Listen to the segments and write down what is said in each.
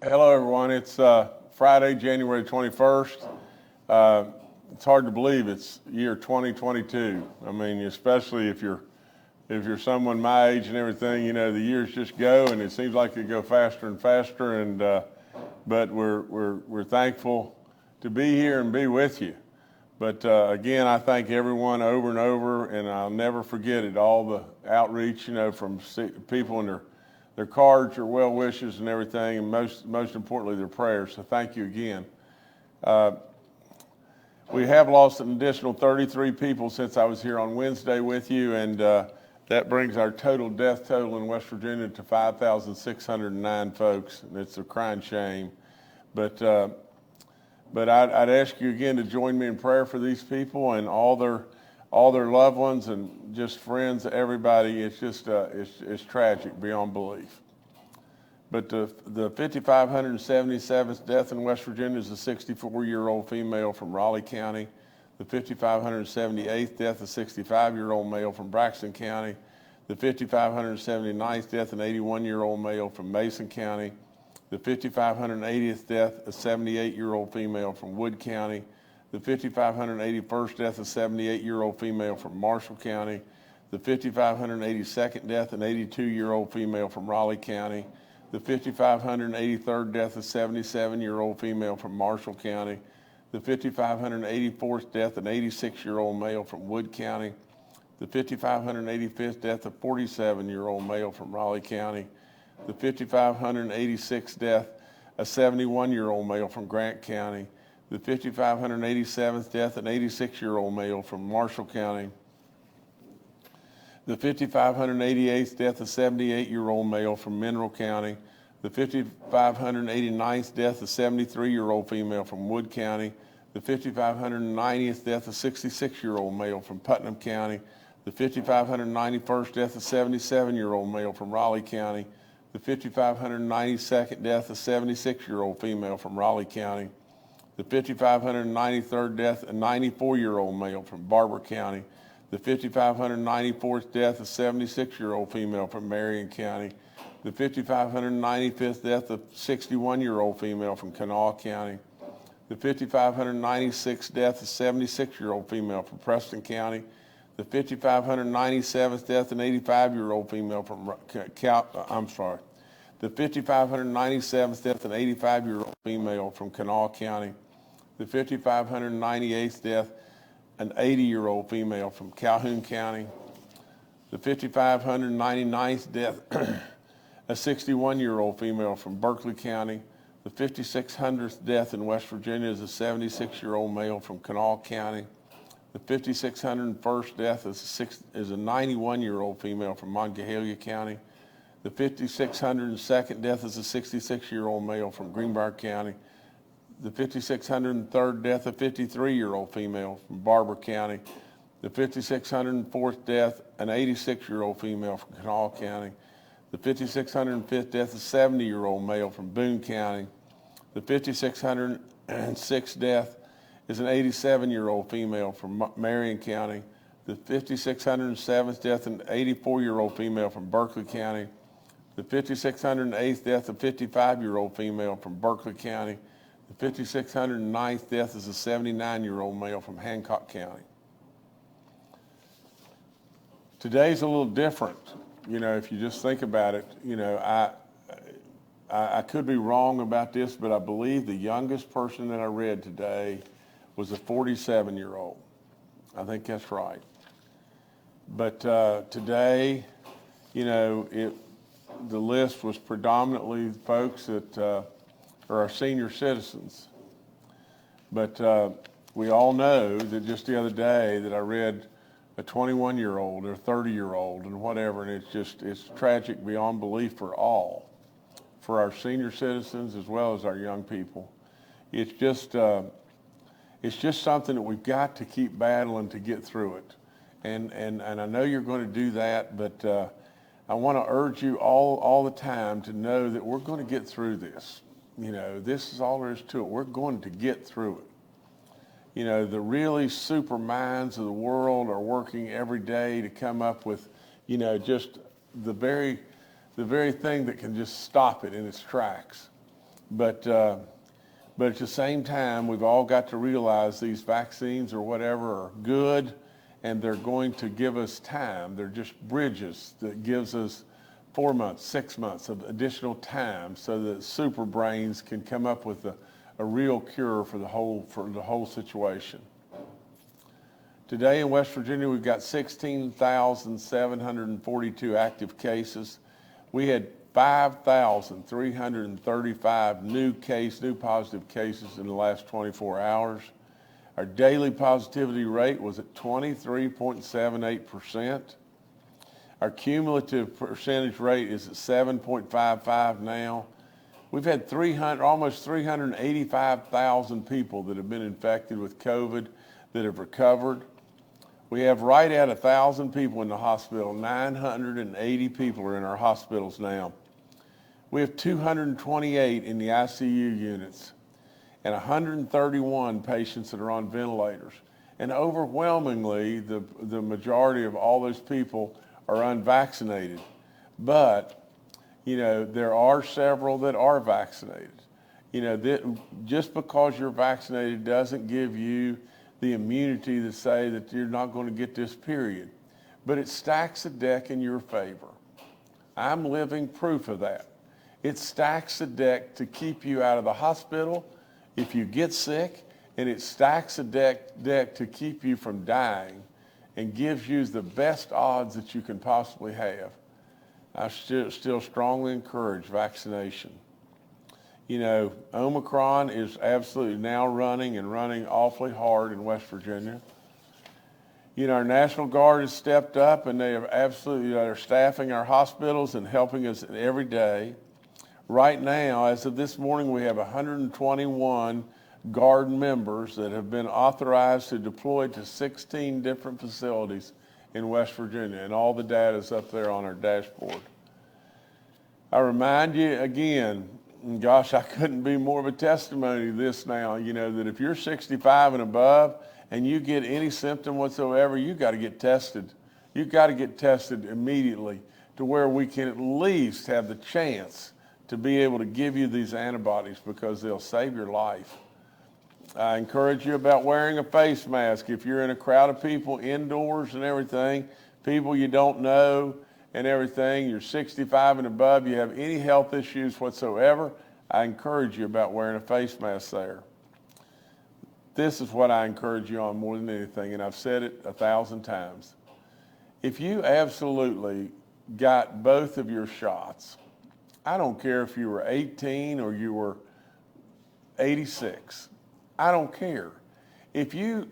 Hello, everyone. It's Friday, January 21st. It's hard to believe it's year 2022. I mean, especially if you're someone my age and everything, the years just go, and it seems like they go faster and faster. And but we're thankful to be here and be with you. But again, I thank everyone over and over, and I'll never forget it. All the outreach, from people and their cards, their well wishes, and everything, and most importantly, their prayers. So thank you again. We have lost an additional 33 people since I was here on Wednesday with you, and that brings our total death total in West Virginia to 5,609 folks, and it's a crying shame. But I'd ask you again to join me in prayer for these people and all their loved ones and just friends, everybody. It's just it's tragic beyond belief. But the 5,577th death in West Virginia is a 64-year-old female from Raleigh County. The 5,578th death, a 65-year-old male from Braxton County. The 5,579th death, an 81-year-old male from Mason County. The 5,580th death, a 78-year-old female from Wood County. The 5,581st death, a 78-year-old female from Marshall County. The 5,582nd death, an 82-year-old female from Raleigh County. The 5,583rd death, a 77-year-old female from Marshall County. The 5,584th death, an 86-year-old male from Wood County. The 5,585th death, a 47-year-old male from Raleigh County. The 5,586th death, a 71-year-old male from Grant County. The 5,587th death, an 86-year-old male from Marshall County. The 5,588th death, a 78-year-old male from Mineral County. The 5,589th death, a 73-year-old female from Wood County. The 5,590th death, a 66-year-old male from Putnam County. The 5,591st death, a 77-year-old male from Raleigh County. The 5,592nd death, a 76-year-old female from Raleigh County. The 5,593rd death, a 94-year-old male from Barber County. The 5,594th death, a 76-year-old female from Marion County. The 5,595th death, a 61-year-old female from Kanawha County. The 5,596th death, a 76-year-old female from Preston County. The 5,597th death, an 85-year-old female from The 5,597th death, an 85-year-old female from Kanawha County. The 5,598th death, an 80-year-old female from Calhoun County. The 5,599th death, a 61-year-old female from Berkeley County. The 5,600th death in West Virginia is a 76-year-old male from Kanawha County. The 5,601st death is a 91-year-old female from Monongalia County. The 5,602nd death is a 66-year-old male from Greenbrier County. The 5,603rd death, a 53-year-old female from Barber County. The 5,604th death, an 86-year-old female from Kanawha County. The 5,605th death, a 70-year-old male from Boone County. The 5,606th death is an 87-year-old female from Marion County. The 5,607th death, an 84-year-old female from Berkeley County. The 5,608th death, a 55-year-old female from Berkeley County. The 5,609th death is a 79-year-old male from Hancock County. Today's a little different, if you just think about it. I could be wrong about this, but I believe the youngest person that I read today was a 47-year-old. I think that's right. But today, the list was predominantly folks that are our senior citizens. But we all know that just the other day that I read a 21-year-old or 30-year-old and whatever, and it's tragic beyond belief for all, for our senior citizens as well as our young people. It's just something that we've got to keep battling to get through it. And I know you're going to do that, but I want to urge you all the time to know that we're going to get through this. This is all there is to it. We're going to get through it. The really super minds of the world are working every day to come up with, just the very thing that can just stop it in its tracks. But at the same time, we've all got to realize these vaccines or whatever are good, and they're going to give us time. They're just bridges that gives us 4 months, 6 months of additional time so that super brains can come up with a real cure for the whole situation. Today in West Virginia, we've got 16,742 active cases. We had 5,335 new positive cases in the last 24 hours. Our daily positivity rate was at 23.78%. Our cumulative percentage rate is at 7.55 now. We've had almost 385,000 people that have been infected with COVID that have recovered. We have right at 1,000 people in the hospital. 980 people are in our hospitals now. We have 228 in the ICU units and 131 patients that are on ventilators. And overwhelmingly, the majority of all those people are unvaccinated. But, there are several that are vaccinated. Just because you're vaccinated doesn't give you the immunity to say that you're not going to get this period. But it stacks the deck in your favor. I'm living proof of that. It stacks the deck to keep you out of the hospital if you get sick, and it stacks the deck to keep you from dying and gives you the best odds that you can possibly have. I still strongly encourage vaccination. Omicron is absolutely now running awfully hard in West Virginia. Our National Guard has stepped up, and they are staffing our hospitals and helping us every day. Right now, as of this morning, we have 121 Guard members that have been authorized to deploy to 16 different facilities in West Virginia, and all the data is up there on our dashboard. I remind you again, gosh, I couldn't be more of a testimony to this now, that if you're 65 and above and you get any symptom whatsoever, you've got to get tested. You've got to get tested immediately to where we can at least have the chance to be able to give you these antibodies because they'll save your life. I encourage you about wearing a face mask. If you're in a crowd of people indoors and everything, people you don't know and everything, you're 65 and above, you have any health issues whatsoever, I encourage you about wearing a face mask there. This is what I encourage you on more than anything, and I've said it 1,000 times. If you absolutely got both of your shots, I don't care if you were 18 or you were 86. I don't care. If you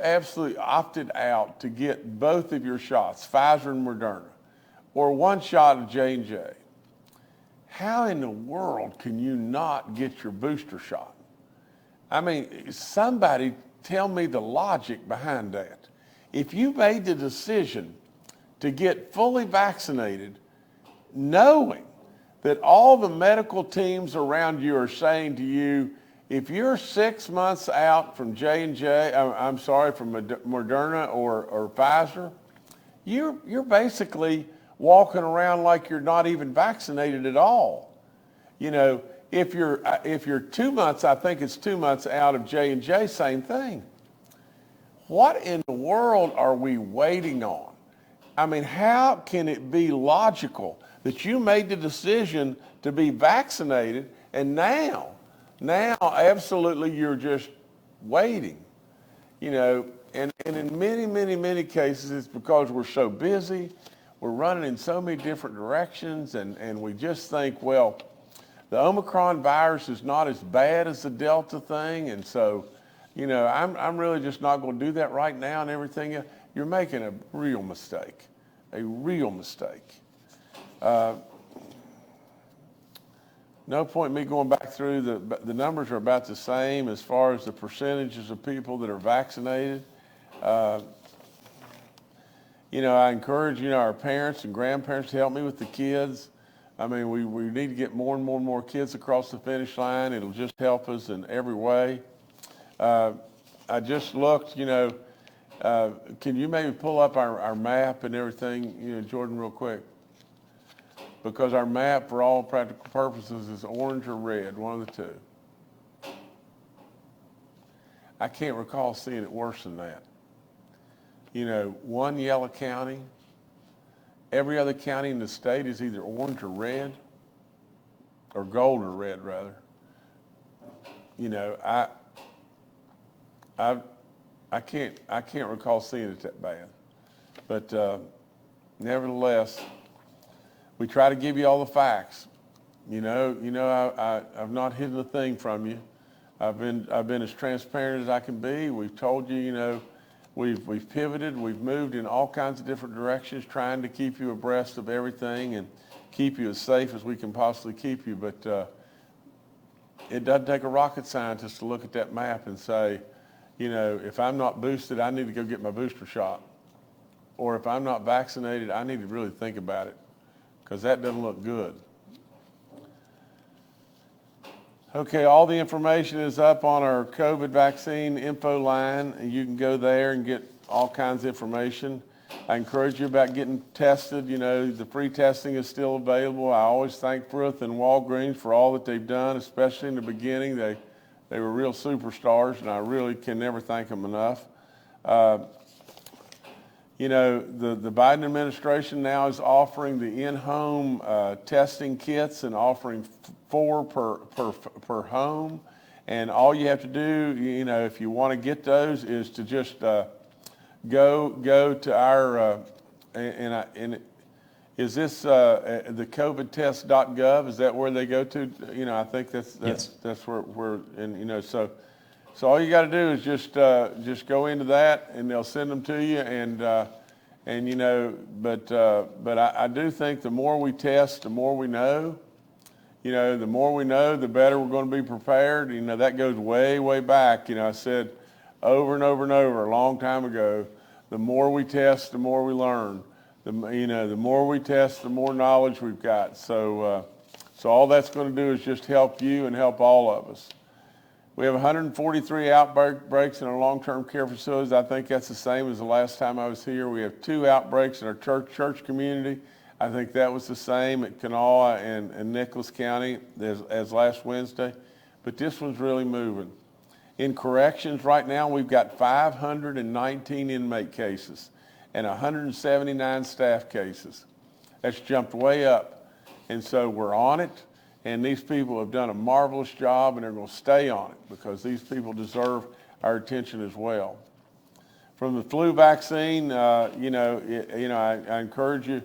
absolutely opted out to get both of your shots, Pfizer and Moderna, or one shot of J&J, how in the world can you not get your booster shot? I mean, somebody tell me the logic behind that. If you made the decision to get fully vaccinated, knowing that all the medical teams around you are saying to you, if you're 6 months out from from Moderna or Pfizer, you're basically walking around like you're not even vaccinated at all. If you're 2 months, I think it's 2 months out of J&J, same thing. What in the world are we waiting on? I mean, how can it be logical that you made the decision to be vaccinated and now absolutely you're just waiting, and in many cases it's because we're so busy, we're running in so many different directions, and we just think, well, the Omicron virus is not as bad as the Delta thing, and so, I'm really just not going to do that right now and everything. You're making a real mistake, No point in me going back through the numbers are about the same as far as the percentages of people that are vaccinated. I encourage, our parents and grandparents to help me with the kids. I mean, we need to get more and more kids across the finish line. It'll just help us in every way. I just looked, can you maybe pull up our map and everything, Jordan, real quick? because our map, for all practical purposes, is orange or red, one of the two. I can't recall seeing it worse than that. You know, one yellow county, every other county in the state is either orange or red, or gold or red, rather. You know, I can't recall seeing it that bad. But nevertheless, we try to give you all the facts. You know, I've not hidden a thing from you. I've been as transparent as I can be. We've told you, you know, we've pivoted, we've moved in all kinds of different directions, trying to keep you abreast of everything and keep you as safe as we can possibly keep you. But it doesn't take a rocket scientist to look at that map and say, you know, if I'm not boosted, I need to go get my booster shot. Or if I'm not vaccinated, I need to really think about it, because that doesn't look good. Okay, all the information is up on our COVID vaccine info line, and you can go there and get all kinds of information. I encourage you about getting tested. You know, the free testing is still available. I always thank Frith and Walgreens for all that they've done, especially in the beginning. They were real superstars, and I really can never thank them enough. You know, the Biden administration now is offering the in-home testing kits and offering 4 per home. And all you have to do, you know, if you want to get those, is to just go to our, is this the covidtest.gov? Is that where they go to? You know, I think that's where, and you know, so all you got to do is just go into that, and they'll send them to you, and you know, but I do think the more we test, the more we know. You know, the more we know, the better we're going to be prepared. You know, that goes way, way back. You know, I said over and over and over a long time ago, the more we test, the more we learn. The more we test, the more knowledge we've got. So all that's going to do is just help you and help all of us. We have 143 outbreaks in our long-term care facilities. I think that's the same as the last time I was here. We have 2 outbreaks in our church community. I think that was the same at Kanawha and Nicholas County as last Wednesday. But this one's really moving. In corrections right now, we've got 519 inmate cases and 179 staff cases. That's jumped way up. And so we're on it, and these people have done a marvelous job, and they're going to stay on it because these people deserve our attention as well. From the flu vaccine, I encourage you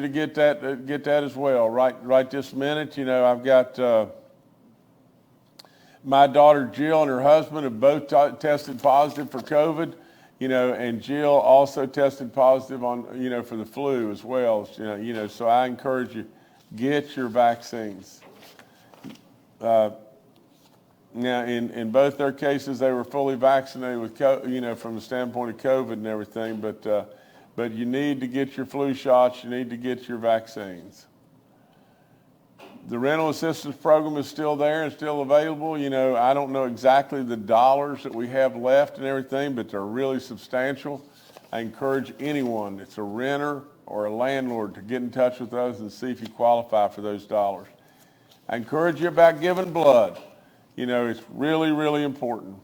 to get that as well. Right this minute, you know, I've got my daughter Jill and her husband have both tested positive for COVID. You know, and Jill also tested positive on, you know, for the flu as well. You know, so I encourage you, get your vaccines. Now, in both their cases, they were fully vaccinated with, you know, from the standpoint of COVID and everything. But you need to get your flu shots. You need to get your vaccines. The rental assistance program is still there and still available. You know, I don't know exactly the dollars that we have left and everything, but they're really substantial. I encourage anyone that's a renter or a landlord to get in touch with us and see if you qualify for those dollars. I encourage you about giving blood. You know, it's really, really important.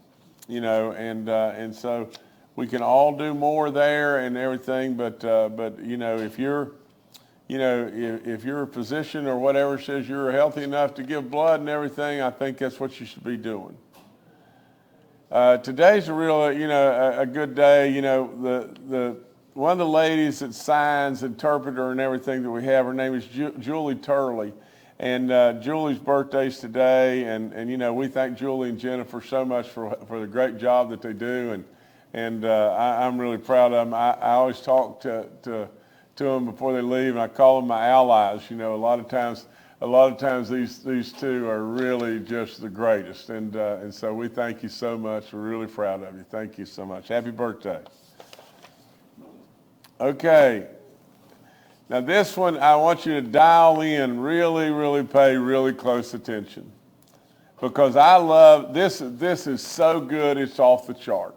You know, and so we can all do more there and everything, but you know, if you're a physician or whatever says you're healthy enough to give blood and everything, I think that's what you should be doing. Today's a real, you know, a good day. You know, the one of the ladies that signs, interpreter and everything that we have, her name is Julie Turley. And Julie's birthday's today, and you know, we thank Julie and Jennifer so much for the great job that they do, and I'm really proud of them. I always talk to them before they leave, and I call them my allies. You know, a lot of times these two are really just the greatest, and so we thank you so much. We're really proud of you. Thank you so much. Happy birthday. Okay. Now this one, I want you to dial in, really pay really close attention, because I love this. This is so good, it's off the chart.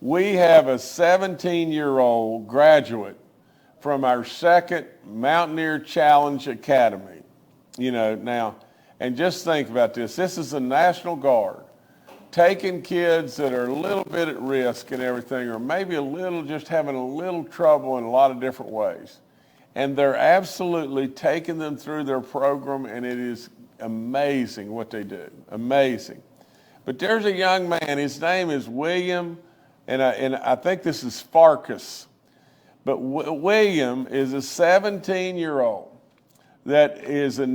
We have a 17-year-old graduate from our second Mountaineer Challenge Academy. Now, and just think about this. This is the National Guard taking kids that are a little bit at risk and everything, or maybe just having a little trouble in a lot of different ways. And they're absolutely taking them through their program, and it is amazing what they do. Amazing. But there's a young man, his name is William, and I think this is Farkas. But William is a 17-year-old that is a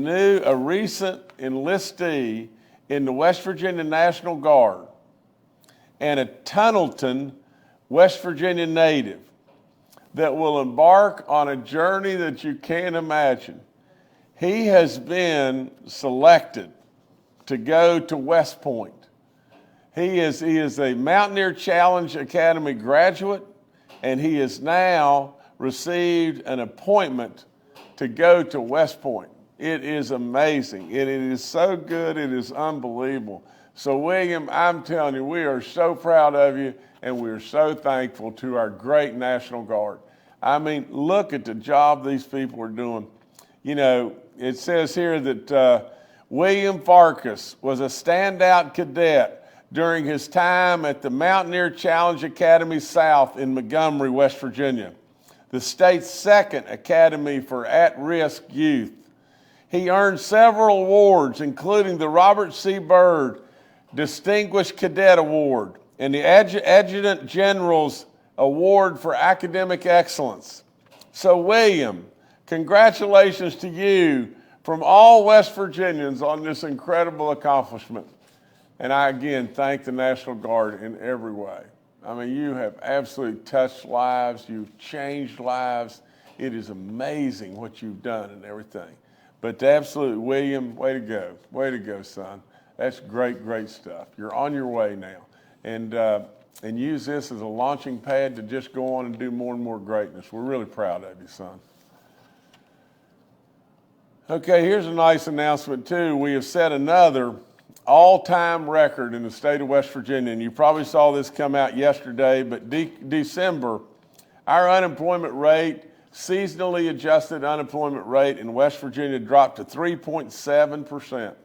recent enlistee in the West Virginia National Guard and a Tunnelton, West Virginia native that will embark on a journey that you can't imagine. He has been selected to go to West Point. He is a Mountaineer Challenge Academy graduate, and he has now received an appointment to go to West Point. It is amazing. It is so good. It is unbelievable. So, William, I'm telling you, we are so proud of you, and we're so thankful to our great National Guard. I mean, look at the job these people are doing. It says here that William Farkas was a standout cadet during his time at the Mountaineer Challenge Academy South in Montgomery, West Virginia, the state's second academy for at-risk youth. He earned several awards, including the Robert C. Byrd Distinguished Cadet Award and the Adjutant General's Award for Academic Excellence. So, William, congratulations to you from all West Virginians on this incredible accomplishment. And I, again, thank the National Guard in every way. I mean, you have absolutely touched lives. You've changed lives. It is amazing what you've done and everything. But absolutely, William, way to go. Way to go, son. That's great, great stuff. You're on your way now. And use this as a launching pad to just go on and do more and more greatness. We're really proud of you, son. Okay, here's a nice announcement, too. We have set another all-time record in the state of West Virginia. And you probably saw this come out yesterday, but December, our unemployment rate, seasonally adjusted unemployment rate in West Virginia dropped to 3.7%.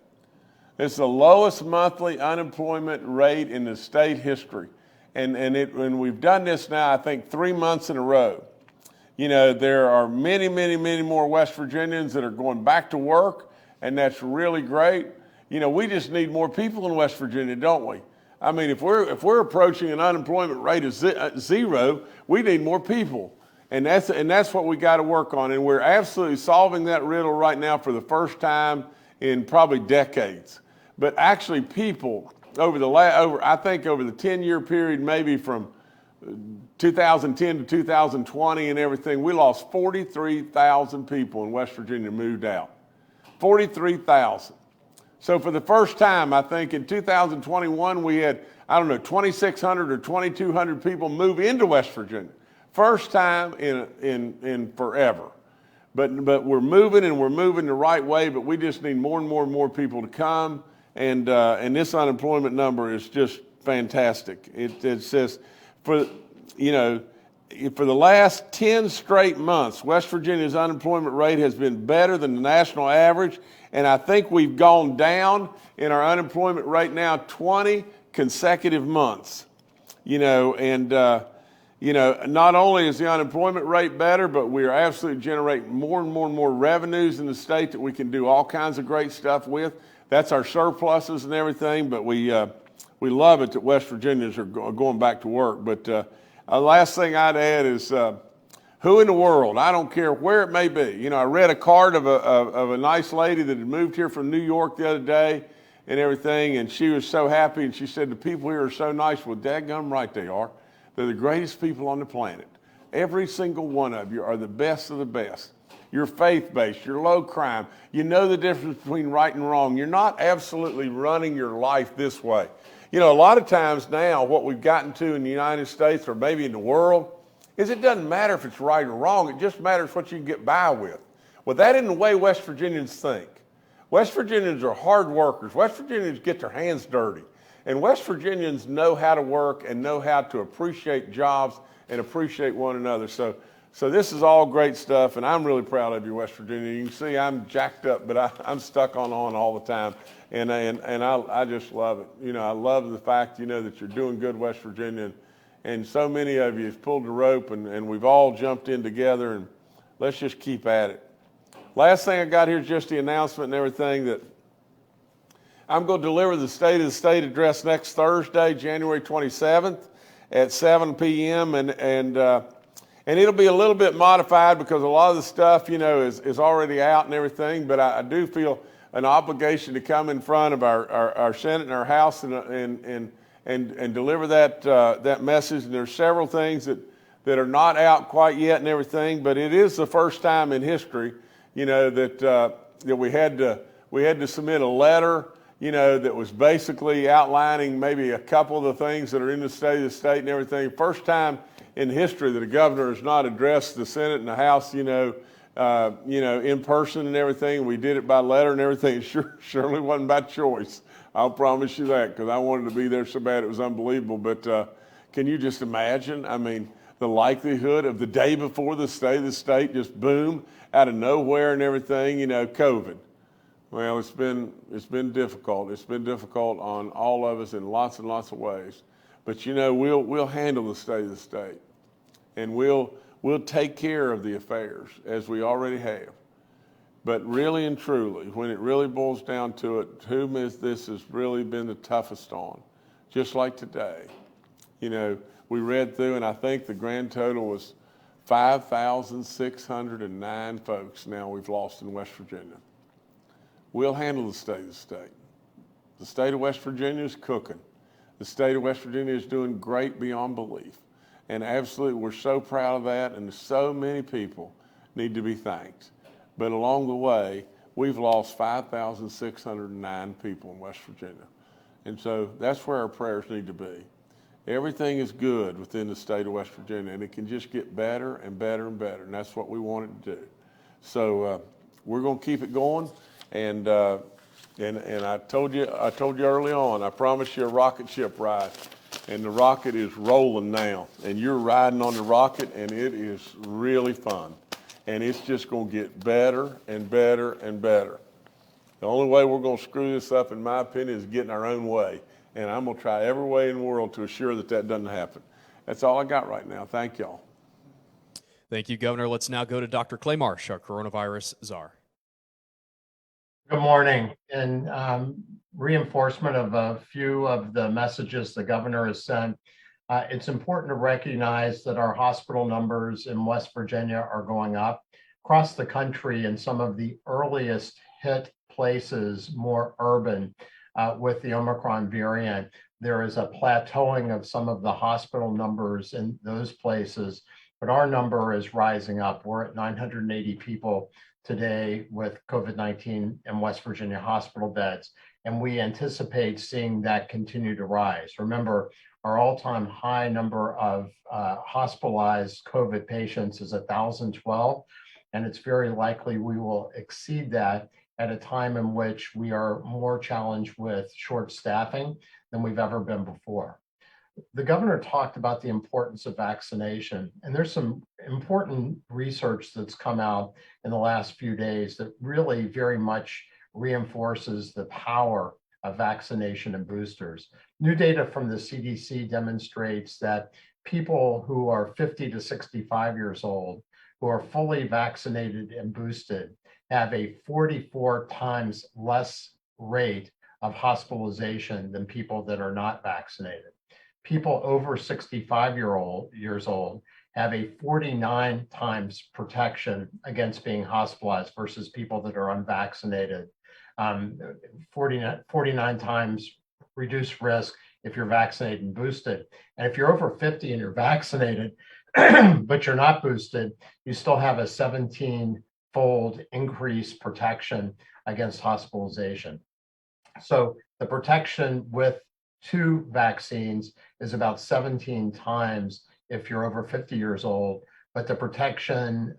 It's the lowest monthly unemployment rate in the state history. And we've done this now, I think, 3 months in a row. There are many, many, many more West Virginians that are going back to work, and that's really great. We just need more people in West Virginia, don't we? I mean, if we're approaching an unemployment rate of zero, we need more people. And that's what we got to work on. And we're absolutely solving that riddle right now for the first time in probably decades. But actually, people over the 10-year period, maybe from 2010 to 2020 and everything, we lost 43,000 people in West Virginia moved out. 43,000. So for the first time, I think in 2021, we had, 2,600 or 2,200 people move into West Virginia. First time in forever. But we're moving, and we're moving the right way, but we just need more and more and more people to come. And this unemployment number is just fantastic. It says for the last 10 straight months, West Virginia's unemployment rate has been better than the national average. And I think we've gone down in our unemployment rate now 20 consecutive months. Not only is the unemployment rate better, but we are absolutely generating more and more and more revenues in the state that we can do all kinds of great stuff with. That's our surpluses and everything, but we love it that West Virginians are going back to work. But the last thing I'd add is who in the world, I don't care where it may be. I read a card of a nice lady that had moved here from New York the other day and everything, and she was so happy, and she said, the people here are so nice. Well, dadgum right they are. They're the greatest people on the planet. Every single one of you are the best of the best. You're faith-based. You're low crime. You know the difference between right and wrong. You're not absolutely running your life this way. A lot of times now what we've gotten to in the United States or maybe in the world is it doesn't matter if it's right or wrong. It just matters what you can get by with. Well, that isn't the way West Virginians think. West Virginians are hard workers. West Virginians get their hands dirty. And West Virginians know how to work and know how to appreciate jobs and appreciate one another. So So this is all great stuff, and I'm really proud of you, West Virginia. You can see I'm jacked up, but I'm stuck on all the time, and I just love it. You know, I love the fact, you know, that you're doing good, West Virginia, and so many of you have pulled the rope, and we've all jumped in together, and let's just keep at it. Last thing I got here is just the announcement and everything that I'm going to deliver the State of the State address next Thursday, January 27th at 7 p.m. And it'll be a little bit modified because a lot of the stuff, you know, is already out and everything. But I do feel an obligation to come in front of our Senate and our House and deliver that message. And there's several things that are not out quite yet and everything. But it is the first time in history, you know, that we had to submit a letter, you know, that was basically outlining maybe a couple of the things that are in the State of the State and everything. First time in history that a governor has not addressed the Senate and the House, you know, in person and everything. We did it by letter and everything. It surely wasn't by choice. I'll promise you that, because I wanted to be there so bad it was unbelievable. But can you just imagine? I mean, the likelihood of the day before the State of the State just boom out of nowhere and everything, you know, COVID. Well, it's been difficult. It's been difficult on all of us in lots and lots of ways. But you know, we'll handle the State of the State, and we'll take care of the affairs as we already have. But really and truly, when it really boils down to it, whom is this has really been the toughest on? Just like today, you know, we read through, and I think the grand total was 5,609 folks now we've lost in West Virginia. We'll handle the State of the State. The state of West Virginia is cooking. The state of West Virginia is doing great beyond belief. And absolutely, we're so proud of that, and so many people need to be thanked. But along the way, we've lost 5,609 people in West Virginia. And so that's where our prayers need to be. Everything is good within the state of West Virginia, and it can just get better and better and better, and that's what we want it to do. So we're going to keep it going, and I told you early on, I promised you a rocket ship ride, and the rocket is rolling now, and you're riding on the rocket, and it is really fun, and it's just going to get better and better and better. The only way we're going to screw this up, in my opinion, is getting our own way, and I'm going to try every way in the world to assure that doesn't happen. That's all I got right now. Thank y'all. Thank you, Governor. Let's now go to Dr. Clay Marsh, our coronavirus czar. Good morning. In reinforcement of a few of the messages the governor has sent, it's important to recognize that our hospital numbers in West Virginia are going up. Across the country, in some of the earliest hit places, more urban, with the Omicron variant, there is a plateauing of some of the hospital numbers in those places, but our number is rising up. We're at 980 people today with COVID-19 in West Virginia hospital beds, and we anticipate seeing that continue to rise. Remember, our all-time high number of hospitalized COVID patients is 1,012, and it's very likely we will exceed that at a time in which we are more challenged with short staffing than we've ever been before. The governor talked about the importance of vaccination, and there's some important research that's come out in the last few days that really very much reinforces the power of vaccination and boosters. New data from the CDC demonstrates that people who are 50 to 65 years old, who are fully vaccinated and boosted, have a 44 times less rate of hospitalization than people that are not vaccinated. People over 65 years old have a 49 times protection against being hospitalized versus people that are unvaccinated. 49 times reduced risk if you're vaccinated and boosted. And if you're over 50 and you're vaccinated, but you're not boosted, you still have a 17-fold increased protection against hospitalization. So the protection with 2 vaccines is about 17 times if you're over 50 years old, but the protection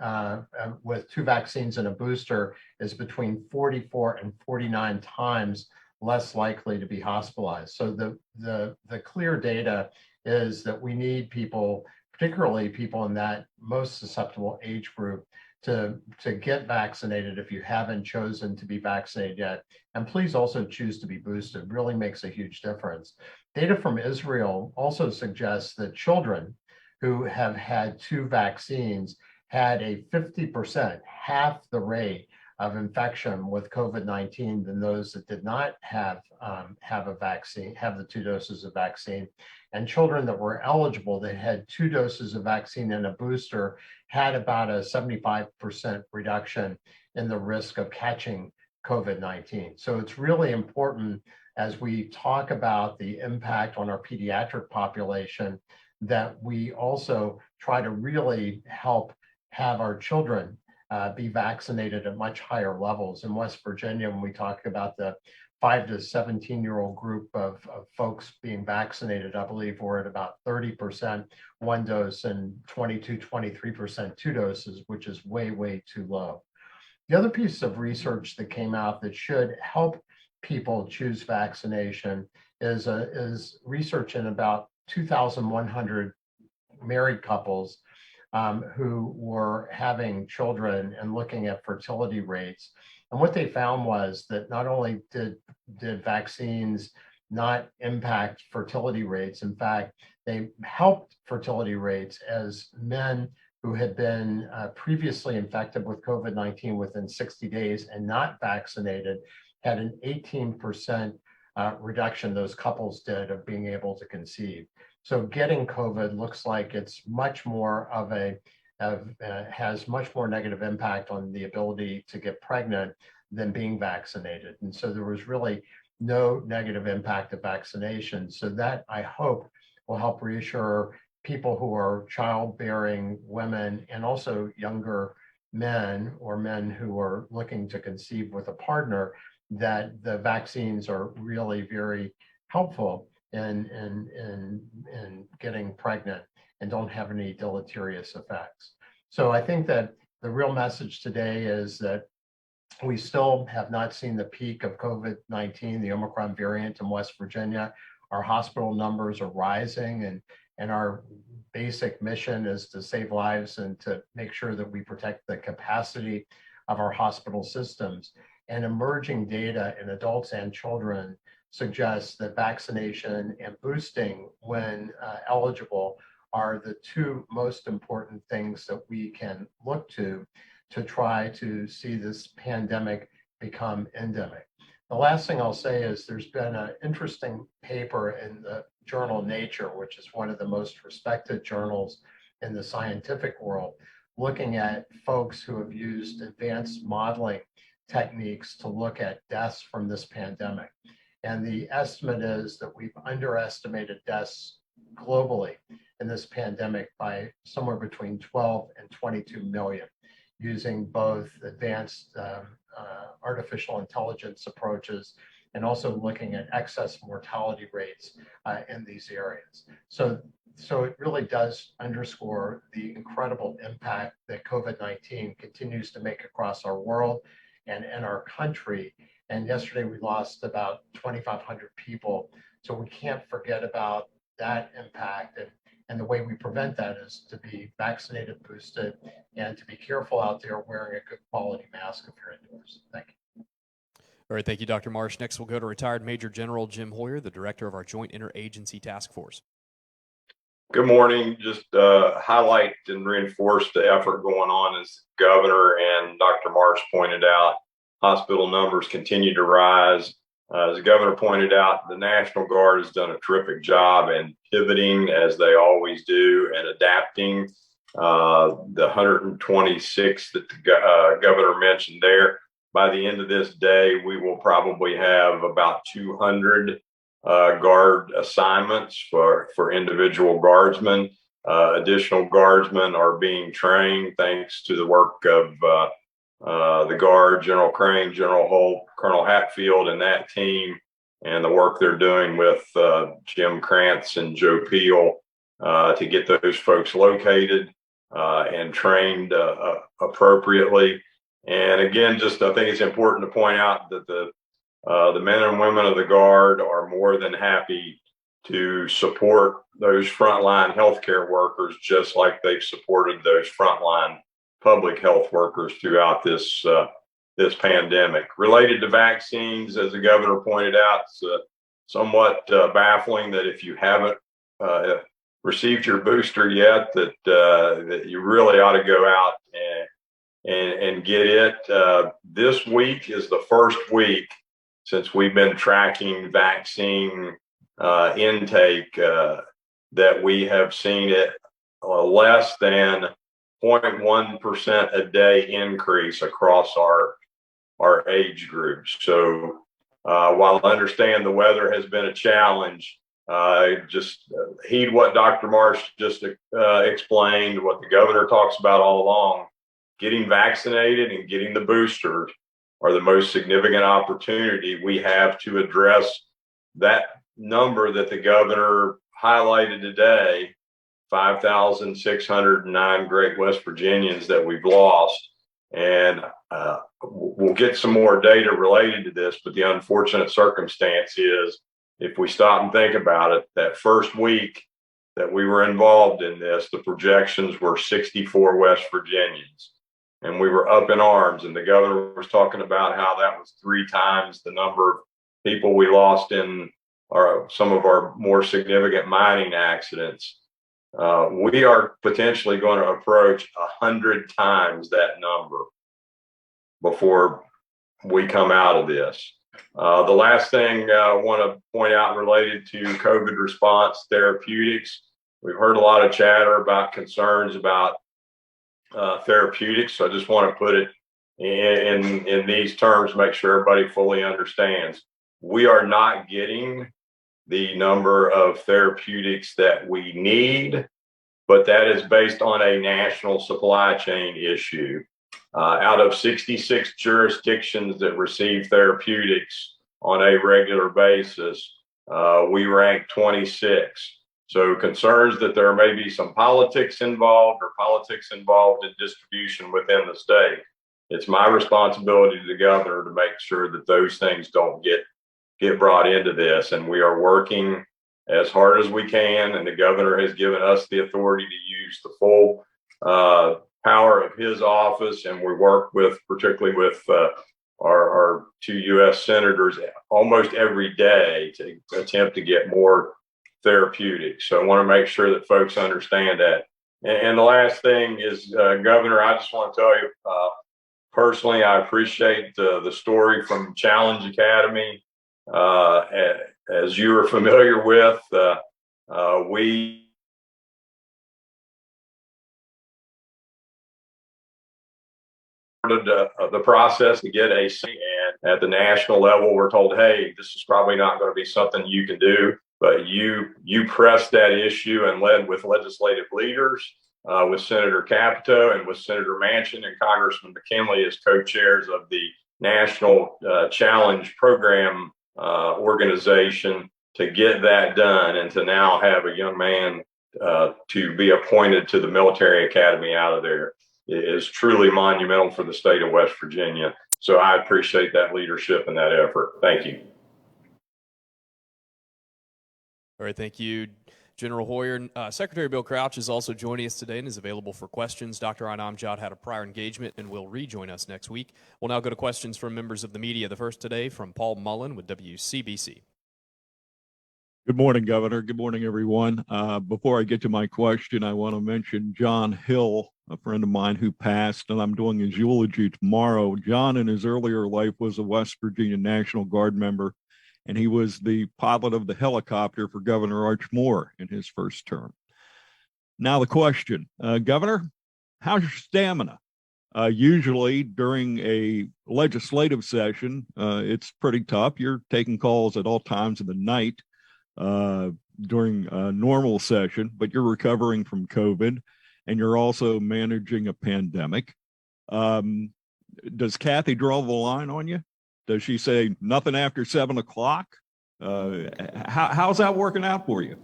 with 2 vaccines and a booster is between 44 and 49 times less likely to be hospitalized. So the clear data is that we need people, particularly people in that most susceptible age group, to get vaccinated if you haven't chosen to be vaccinated yet. And please also choose to be boosted. It really makes a huge difference. Data from Israel also suggests that children who have had 2 vaccines had a 50%, half the rate of infection with COVID-19 than those that did not have a vaccine, have the 2 doses of vaccine. And children that were eligible that had 2 doses of vaccine and a booster had about a 75% reduction in the risk of catching COVID-19. So it's really important as we talk about the impact on our pediatric population that we also try to really help have our children be vaccinated at much higher levels. In West Virginia, when we talk about the 5 to 17-year-old group of folks being vaccinated, I believe we're at about 30% 1 dose and 23% 2 doses, which is way, way too low. The other piece of research that came out that should help people choose vaccination is research in about 2,100 married couples who were having children and looking at fertility rates. And what they found was that not only did vaccines not impact fertility rates, in fact, they helped fertility rates as men who had been previously infected with COVID-19 within 60 days and not vaccinated had an 18% reduction, those couples did, of being able to conceive. So getting COVID looks like it's much more of has much more negative impact on the ability to get pregnant than being vaccinated. And so there was really no negative impact of vaccination. So that, I hope, will help reassure people who are childbearing women and also younger men or men who are looking to conceive with a partner that the vaccines are really very helpful in getting pregnant and don't have any deleterious effects. So I think that the real message today is that we still have not seen the peak of COVID-19, the Omicron variant in West Virginia. Our hospital numbers are rising, and our basic mission is to save lives and to make sure that we protect the capacity of our hospital systems. And emerging data in adults and children suggests that vaccination and boosting, when eligible, are the 2 most important things that we can look to try to see this pandemic become endemic. The last thing I'll say is there's been an interesting paper in the journal Nature, which is one of the most respected journals in the scientific world, looking at folks who have used advanced modeling techniques to look at deaths from this pandemic. And the estimate is that we've underestimated deaths globally in this pandemic by somewhere between 12 and 22 million, using both advanced artificial intelligence approaches and also looking at excess mortality rates in these areas. So it really does underscore the incredible impact that COVID-19 continues to make across our world and in our country. And yesterday we lost about 2,500 people. So we can't forget about that impact. And the way we prevent that is to be vaccinated, boosted, and to be careful out there wearing a good quality mask if you're indoors. Thank you. All right, thank you, Dr. Marsh. Next, we'll go to retired Major General Jim Hoyer, the director of our Joint Interagency Task Force. Good morning. Just highlight and reinforce the effort going on, as the governor and Dr. Marsh pointed out. Hospital numbers continue to rise. As the governor pointed out, the National Guard has done a terrific job in pivoting, as they always do, and adapting. The 126 that the governor mentioned there, by the end of this day, we will probably have about 200 guard assignments for individual guardsmen. Additional guardsmen are being trained thanks to the work of the Guard, General Crane, General Holt, Colonel Hatfield, and that team, and the work they're doing with Jim Krantz and Joe Peel to get those folks located and trained appropriately. And again, just I think it's important to point out that the men and women of the Guard are more than happy to support those frontline healthcare workers, just like they've supported those frontline public health workers throughout this pandemic. Related to vaccines, as the governor pointed out, it's somewhat baffling that if you haven't received your booster yet, that you really ought to go out and get it. This week is the first week since we've been tracking vaccine intake that we have seen it less than 0.1% a day increase across our age groups. So while I understand the weather has been a challenge, just heed what Dr. Marsh just explained, what the governor talks about all along. Getting vaccinated and getting the boosters are the most significant opportunity we have to address that number that the governor highlighted today, 5,609 great West Virginians that we've lost. And we'll get some more data related to this, but the unfortunate circumstance is, if we stop and think about it, that first week that we were involved in this, the projections were 64 West Virginians. And we were up in arms, and the governor was talking about how that was 3 times the number of people we lost in some of our more significant mining accidents. We are potentially going to approach 100 times that number before we come out of this. The last thing I want to point out related to COVID response therapeutics, we've heard a lot of chatter about concerns about therapeutics. So I just want to put it in these terms, make sure everybody fully understands. We are not getting the number of therapeutics that we need, but that is based on a national supply chain issue. Out of 66 jurisdictions that receive therapeutics on a regular basis, we rank 26. So concerns that there may be some politics involved or politics involved in distribution within the state. It's my responsibility to the governor to make sure that those things don't get brought into this. And we are working as hard as we can. And the governor has given us the authority to use the full power of his office. And we work particularly with our 2 U.S. senators almost every day to attempt to get more therapeutics. So I want to make sure that folks understand that. And the last thing is, Governor, I just want to tell you, personally, I appreciate the story from Challenge Academy. As you are familiar with, we started the process to get a seat, and at the national level, we're told, hey, this is probably not going to be something you can do. But you pressed that issue and led with legislative leaders, with Senator Capito and with Senator Manchin and Congressman McKinley as co-chairs of the National Challenge Program organization to get that done, and to now have a young man to be appointed to the military academy out of there is truly monumental for the state of West Virginia. So I appreciate that leadership and that effort. Thank you. All right, thank you, General Hoyer. Secretary Bill Crouch is also joining us today and is available for questions. Dr. Inamjad had a prior engagement and will rejoin us next week. We'll now go to questions from members of the media. The first today from Paul Mullen with WCBC. Good morning, Governor. Good morning, everyone. Before I get to my question, I want to mention John Hill, a friend of mine who passed, and I'm doing his eulogy tomorrow. John, in his earlier life, was a West Virginia National Guard member, and he was the pilot of the helicopter for Governor Arch Moore in his first term. Now the question, Governor, how's your stamina? Usually during a legislative session, it's pretty tough. You're taking calls at all times of the night during a normal session, but you're recovering from COVID, and you're also managing a pandemic. Does Kathy draw the line on you? Does she say nothing after 7 o'clock? How's that working out for you?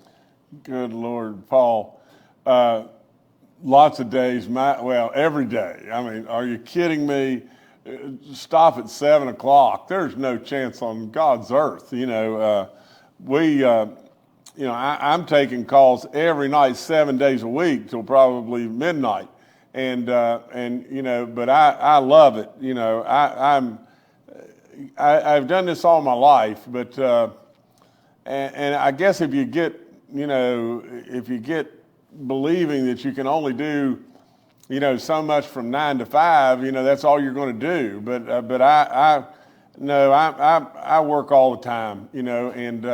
Good Lord, Paul. Lots of days, every day. I mean, are you kidding me? Stop at 7 o'clock. There's no chance on God's earth. You know, I'm taking calls every night, 7 days a week till probably midnight. And but I love it. I've done this all my life, but, and I guess if you get believing that you can only do, so much from 9 to 5, that's all you're going to do. But I work all the time, and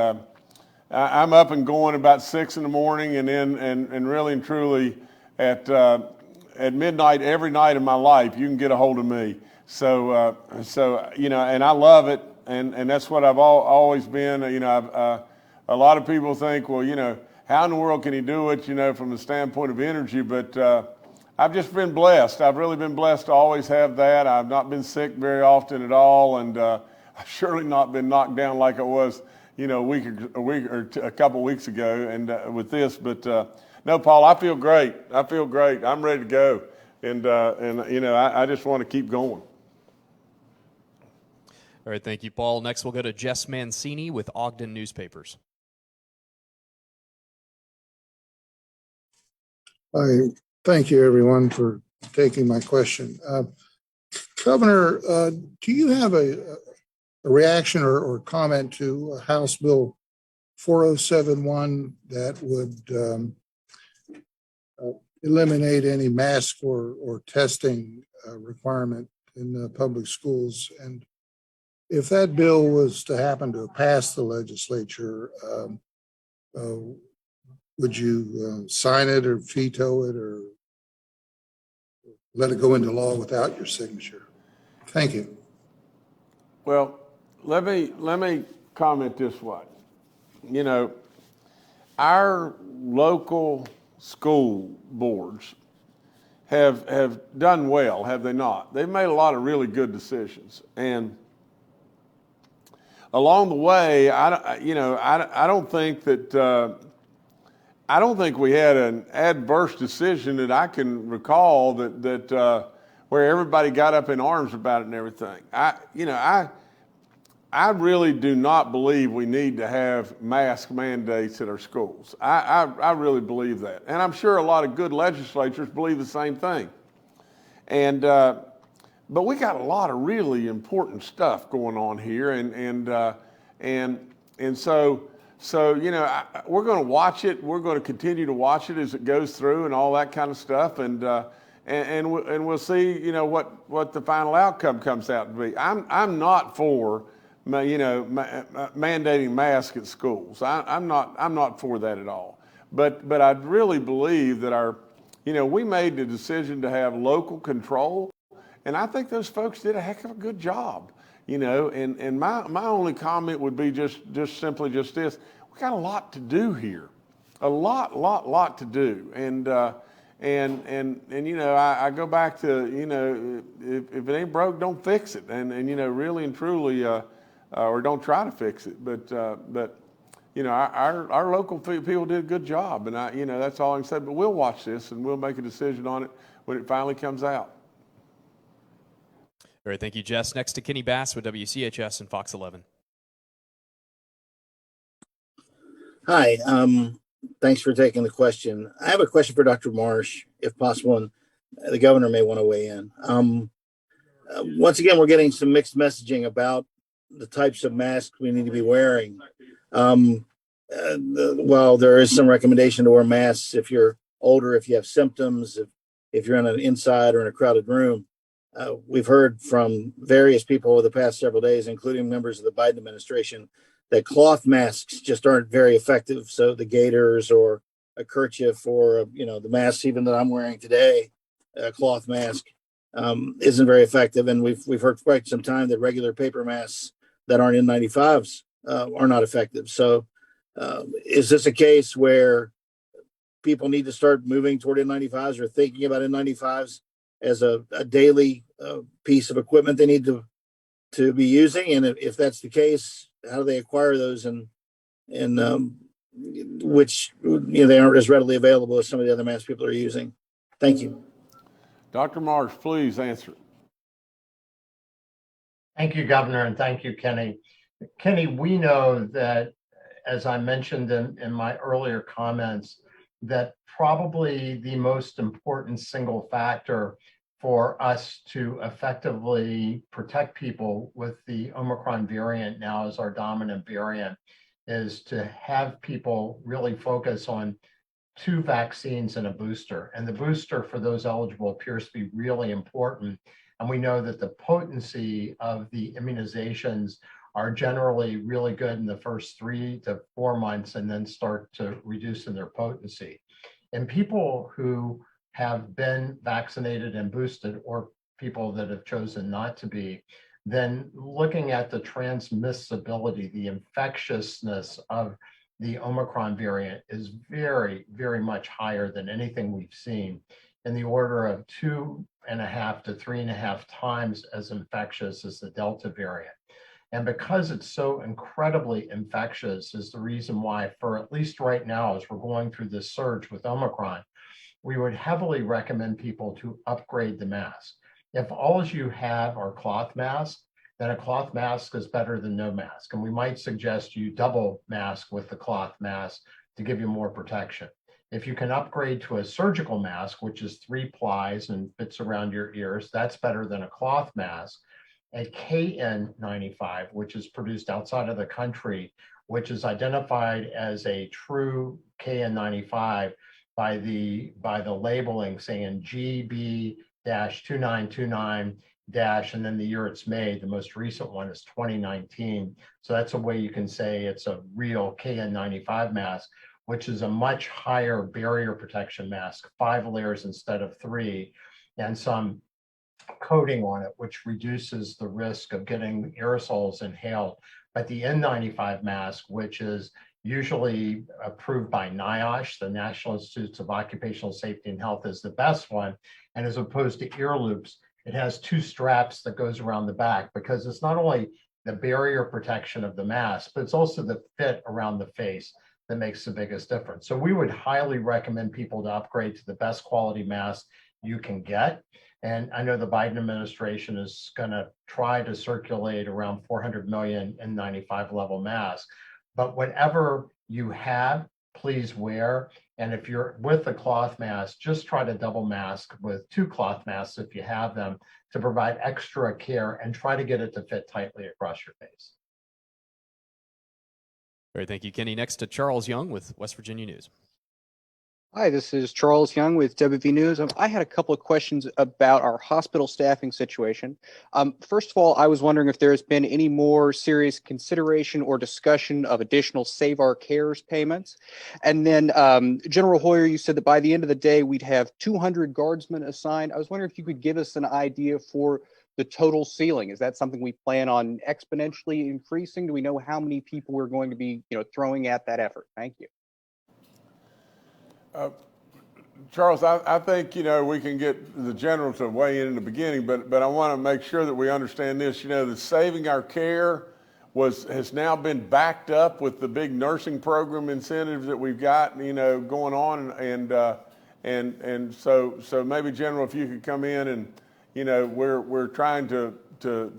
I'm up and going about 6 in the morning, and then and really and truly at midnight every night of my life you can get a hold of me. So and I love it, and that's what I've always been. A lot of people think, well, how in the world can he do it, from the standpoint of energy? But I've just been blessed. I've really been blessed to always have that. I've not been sick very often at all, and I've surely not been knocked down like I was, a couple of weeks ago, and with this. But no, Paul, I feel great. I'm ready to go, and I just want to keep going. All right, thank you, Paul. Next, we'll go to Jess Mancini with Ogden Newspapers. Thank you, everyone, for taking my question. Governor, do you have a reaction or comment to House Bill 4071 that would eliminate any mask or testing requirement in public schools? And if that bill was to happen to pass the legislature, would you sign it or veto it or let it go into law without your signature? Thank you. Well, let me comment this way. Our local school boards have done well, have they not? They've made a lot of really good decisions, and along the way, I don't think that. I don't think we had an adverse decision that I can recall that where everybody got up in arms about it and everything. I really do not believe we need to have mask mandates at our schools. I really believe that, and I'm sure a lot of good legislatures believe the same thing. And but we got a lot of really important stuff going on here, and so. So, we're going to watch it. We're going to continue to watch it as it goes through and all that kind of stuff. And we'll see, what the final outcome comes out to be. I'm not for, mandating masks at schools. I'm not for that at all. But I really believe that we made the decision to have local control. And I think those folks did a heck of a good job. And my only comment would be just simply this: we got a lot to do here, a lot to do, and I go back to if it ain't broke, don't fix it, and really and truly, or don't try to fix it, but our local people did a good job, and that's all I can say. But we'll watch this and we'll make a decision on it when it finally comes out. All right, thank you, Jess. Next to Kenny Bass with WCHS and Fox 11. Hi, thanks for taking the question. I have a question for Dr. Marsh, if possible, and the governor may want to weigh in. Once again, we're getting some mixed messaging about the types of masks we need to be wearing. While there is some recommendation to wear masks if you're older, if you have symptoms, if you're in an inside or in a crowded room, we've heard from various people over the past several days, including members of the Biden administration, that cloth masks just aren't very effective. So the gaiters or a kerchief or, the mask even that I'm wearing today, a cloth mask, isn't very effective. And we've heard for quite some time that regular paper masks that aren't N95s are not effective. So is this a case where people need to start moving toward N95s or thinking about N95s as a daily piece of equipment they need to be using? And if that's the case, how do they acquire those, and which they aren't as readily available as some of the other masks people are using? Thank you. Dr. Marsh, please answer. Thank you, Governor, and thank you, Kenny. Kenny, we know that as I mentioned in my earlier comments, that probably the most important single factor for us to effectively protect people with the Omicron variant now as our dominant variant is to have people really focus on 2 vaccines and a booster. And the booster for those eligible appears to be really important. And we know that the potency of the immunizations are generally really good in the first 3 to 4 months and then start to reduce in their potency. And people who have been vaccinated and boosted, or people that have chosen not to be, then looking at the transmissibility, the infectiousness of the Omicron variant is very, very much higher than anything we've seen, in the order of 2.5 to 3.5 times as infectious as the Delta variant. And because it's so incredibly infectious is the reason why, for at least right now, as we're going through this surge with Omicron, we would heavily recommend people to upgrade the mask. If all you have are cloth masks, then a cloth mask is better than no mask. And we might suggest you double mask with the cloth mask to give you more protection. If you can upgrade to a surgical mask, which is 3 plies and fits around your ears, that's better than a cloth mask. A KN95, which is produced outside of the country, which is identified as a true KN95 by the labeling saying GB-2929- and then the year it's made. The most recent one is 2019. So that's a way you can say it's a real KN95 mask, which is a much higher barrier protection mask, 5 layers instead of 3, and some coating on it, which reduces the risk of getting aerosols inhaled. But the N95 mask, which is usually approved by NIOSH, the National Institutes of Occupational Safety and Health, is the best one. And as opposed to ear loops, it has 2 straps that goes around the back, because it's not only the barrier protection of the mask, but it's also the fit around the face that makes the biggest difference. So we would highly recommend people to upgrade to the best quality mask you can get. And I know the Biden administration is going to try to circulate around 400 million N95 level masks. But whatever you have, please wear. And if you're with a cloth mask, just try to double mask with 2 cloth masks if you have them, to provide extra care and try to get it to fit tightly across your face. Great, thank you, Kenny. Next to Charles Young with West Virginia News. Hi, this is Charles Young with WV News. I had a couple of questions about our hospital staffing situation. First of all, I was wondering if there's been any more serious consideration or discussion of additional Save Our Cares payments. And then General Hoyer, you said that by the end of the day, we'd have 200 guardsmen assigned. I was wondering if you could give us an idea for the total ceiling. Is that something we plan on exponentially increasing? Do we know how many people we're going to be, throwing at that effort? Thank you. Charles, I think, we can get the general to weigh in the beginning, but I want to make sure that we understand this. The Saving Our Care has now been backed up with the big nursing program incentives that we've got, going on, and so maybe, General, if you could come in and, we're trying to do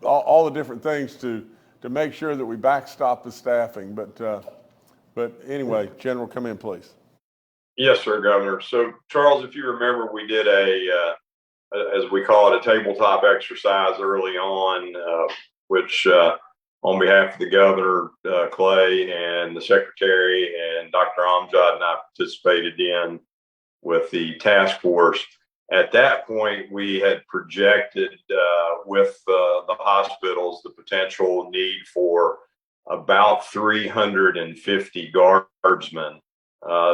all the different things to make sure that we backstop the staffing, But anyway, General, come in, please. Yes, sir, Governor. So, Charles, if you remember, we did as we call it, a tabletop exercise early on, which on behalf of the Governor, Clay, and the Secretary, and Dr. Amjad and I participated in with the task force. At that point, we had projected with the hospitals the potential need for about 350 guardsmen.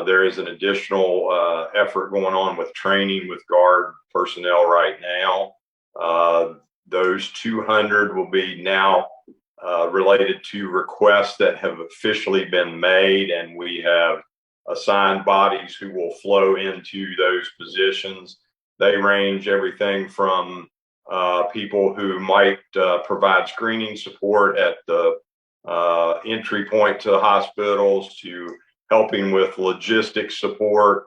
There is an additional effort going on with training with guard personnel right now. Those 200 will be now related to requests that have officially been made, and we have assigned bodies who will flow into those positions. They range everything from people who might provide screening support at the entry point to the hospitals, to helping with logistics support,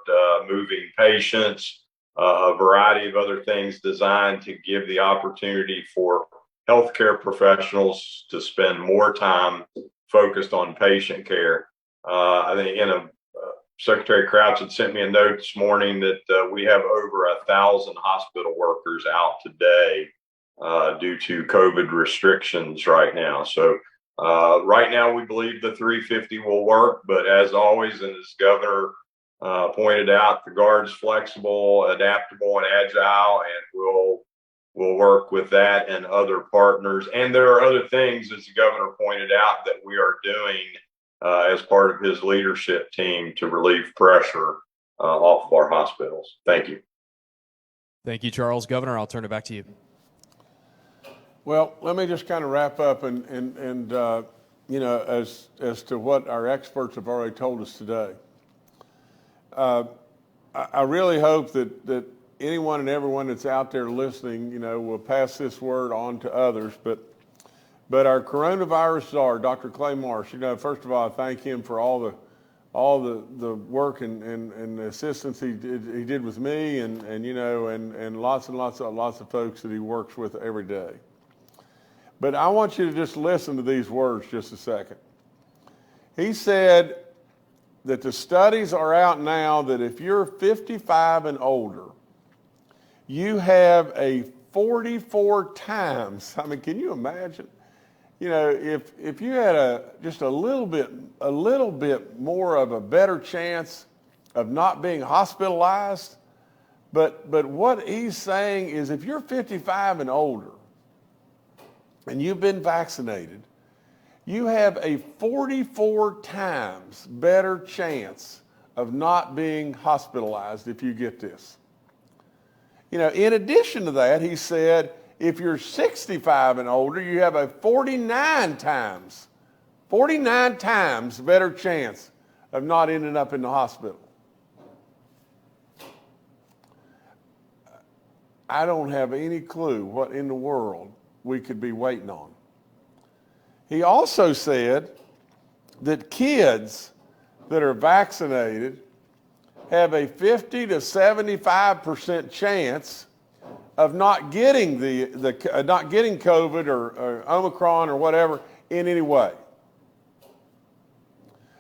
moving patients, a variety of other things designed to give the opportunity for healthcare professionals to spend more time focused on patient care. I think Secretary Crouch had sent me a note this morning that we have over 1,000 hospital workers out today due to COVID restrictions right now. So right now we believe the 350 will work, but as always, and as Governor pointed out, the Guard's flexible, adaptable, and agile, and we'll work with that and other partners. And there are other things, as the Governor pointed out, that we are doing as part of his leadership team to relieve pressure off of our hospitals. Thank you. Thank you, Charles. Governor, I'll turn it back to you. Well, let me just kind of wrap up and you know, as to what our experts have already told us today. I really hope that anyone and everyone that's out there listening, you know, will pass this word on to others. But our coronavirus czar, Dr. Clay Marsh, you know, first of all, I thank him for all the work and the assistance he did with me and you know, and lots of folks that he works with every day. But I want you to just listen to these words just a second. He said that the studies are out now that if you're 55 and older, you have a 44 times, I mean, can you imagine? You know, if you had just a little bit more of a better chance of not being hospitalized, but what he's saying is if you're 55 and older and you've been vaccinated, you have a 44 times better chance of not being hospitalized if you get this. You know, in addition to that, he said, if you're 65 and older, you have a 49 times better chance of not ending up in the hospital. I don't have any clue what in the world we could be waiting on. He also said that kids that are vaccinated have a 50 to 75% chance of not getting not getting COVID or Omicron or whatever in any way.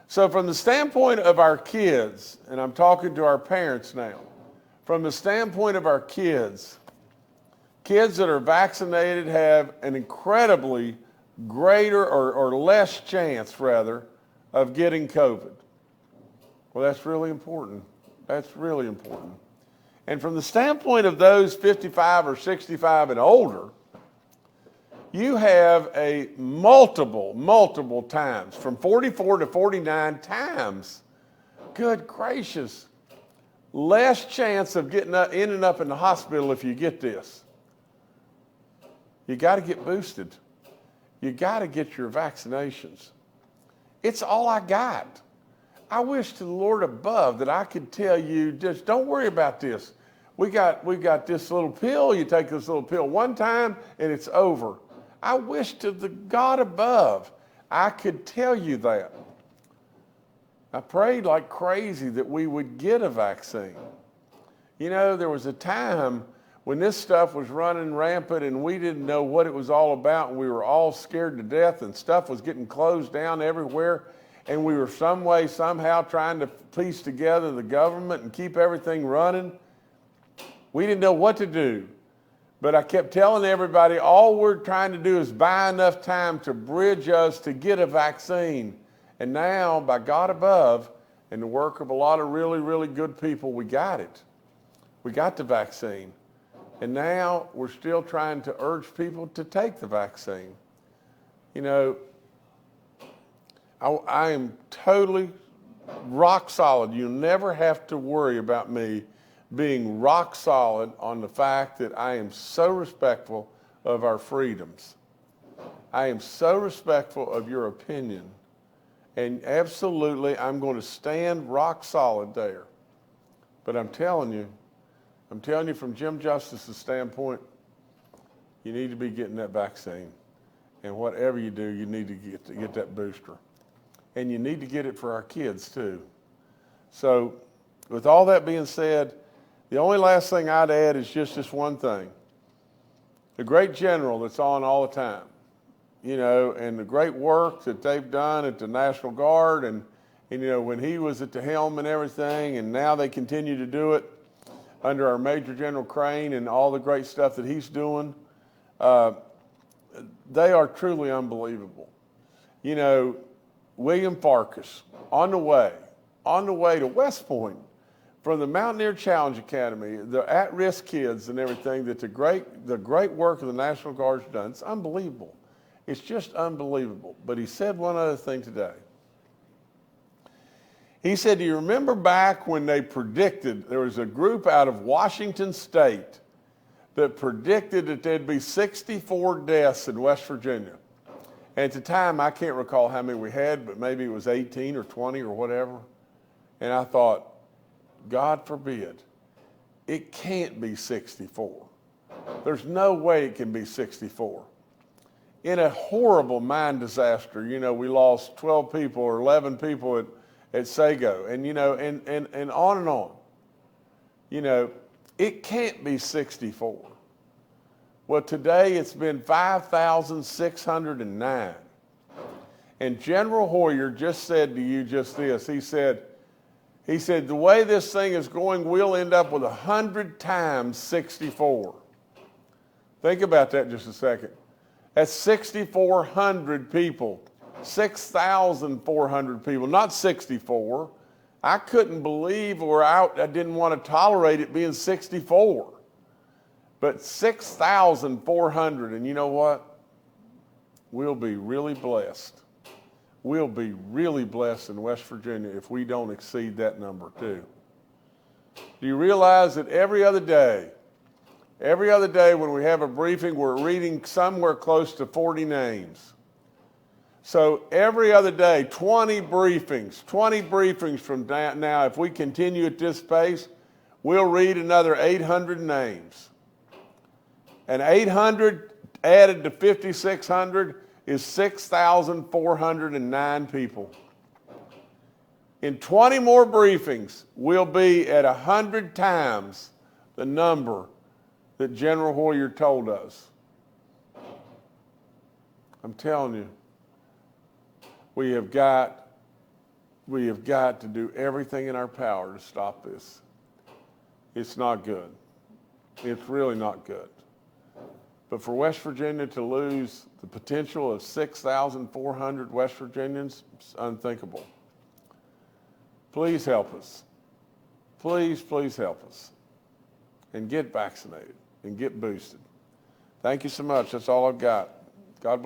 So from the standpoint of our kids, and I'm talking to our parents now, from the standpoint of our kids that are vaccinated have an incredibly greater or less chance, rather, of getting COVID. Well, that's really important. That's really important. And from the standpoint of those 55 or 65 and older, you have a multiple times, from 44 to 49 times, good gracious, less chance of ending up in the hospital if you get this. You got to get boosted. You got to get your vaccinations. It's all I got. I wish to the Lord above that I could tell you, just don't worry about this. We got this little pill. You take this little pill one time and it's over. I wish to the God above I could tell you that. I prayed like crazy that we would get a vaccine. You know, there was a time when this stuff was running rampant and we didn't know what it was all about, and we were all scared to death, and stuff was getting closed down everywhere, and we were some way, somehow trying to piece together the government and keep everything running. We didn't know what to do, but I kept telling everybody all we're trying to do is buy enough time to bridge us to get a vaccine. And now, by God above, and the work of a lot of really, really good people, we got it. We got the vaccine. And now we're still trying to urge people to take the vaccine. You know, I am totally rock solid. You'll never have to worry about me being rock solid on the fact that I am so respectful of our freedoms. I am so respectful of your opinion. And absolutely, I'm going to stand rock solid there. But I'm telling you from Jim Justice's standpoint, you need to be getting that vaccine. And whatever you do, you need to get that booster. And you need to get it for our kids too. So with all that being said, the only last thing I'd add is just this one thing. the great general that's on all the time, you know, and the great work that they've done at the National Guard and you know, when he was at the helm and everything, and now they continue to do it under our Major General Crane and all the great stuff that he's doing, they are truly unbelievable. You know, William Farkas, on the way to West Point from the Mountaineer Challenge Academy, the at-risk kids and everything, that the great work of the National Guard's done. It's unbelievable. It's just unbelievable. But he said one other thing today. He said, do you remember back when they predicted, there was a group out of Washington State that predicted that there'd be 64 deaths in West Virginia. And at the time, I can't recall how many we had, but maybe it was 18 or 20 or whatever. And I thought, God forbid, it can't be 64. There's no way it can be 64. In a horrible mine disaster, you know, we lost 12 people or 11 people at Sago, and you know, and on and on. You know, it can't be 64. Well, today it's been 5,609. And General Hoyer just said to you just this. He said, the way this thing is going, we'll end up with 100 times 64. Think about that just a second. That's 6,400 people. 6,400 people, not 64. I couldn't believe I didn't want to tolerate it being 64. But 6,400, and you know what? We'll be really blessed. We'll be really blessed in West Virginia if we don't exceed that number too. Do you realize that every other day when we have a briefing, we're reading somewhere close to 40 names. So every other day, 20 briefings from now, if we continue at this pace, we'll read another 800 names. And 800 added to 5,600 is 6,409 people. In 20 more briefings, we'll be at 100 times the number that General Hoyer told us. I'm telling you, we have got to do everything in our power to stop this. It's not good. It's really not good. But for West Virginia to lose the potential of 6,400 West Virginians, it's unthinkable. Please help us. Please help us. And get vaccinated and get boosted. Thank you so much. That's all I've got.